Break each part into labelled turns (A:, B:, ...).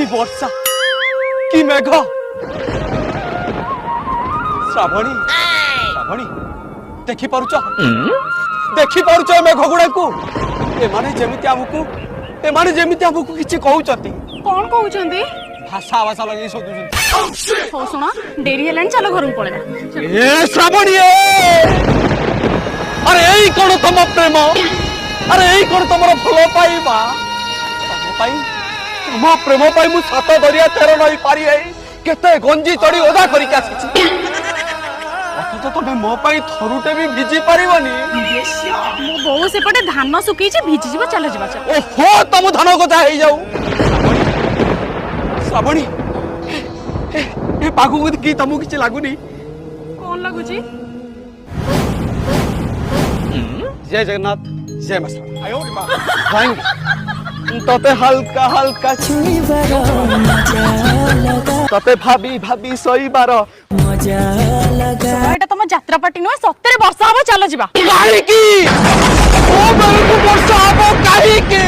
A: कि वर्षा कि मेघ श्रावणी श्रावणी देखि पारुच मेघ गुड़ा को एमाने जेमिति हमकु किछि कहउचंती
B: कौन कहउचंती
A: भाषा भाषा लगे सोदुचंती
B: हो सुना डेरी हेलान चलो घर को पळेला
A: ए श्रावणी अरे एई कोन तम प्रेम अरे एई कोन तमर भलो पाइबा तुम प्रेम पाई मु सात दरिया तेर नई पारी आई केते गंजी चढ़ी ओदा करी आसी तो तमे मो पाई थरुटे भी भिजी पारिबनी
B: मो बहु सेपटे धान सुकी जे भिजी जीव चल जीवा
A: ओहो तम धान कथा हे जाऊ श्रावणी ए पागु की तमु किछ लागुनी
B: कौन लागुची
A: जय जगन्नाथ जय मसा आयो रे मां थैंक तते हल्का हल्का छुईबार तते भाबी भाबी सोईबार
B: मजा लगा एटा तम यात्रा पार्टी नुए सत्तरे वर्ष हबो चलो जीवा
A: काहे की ओ बेलकु वर्ष हबो काहे की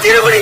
B: चिड़बुड़ी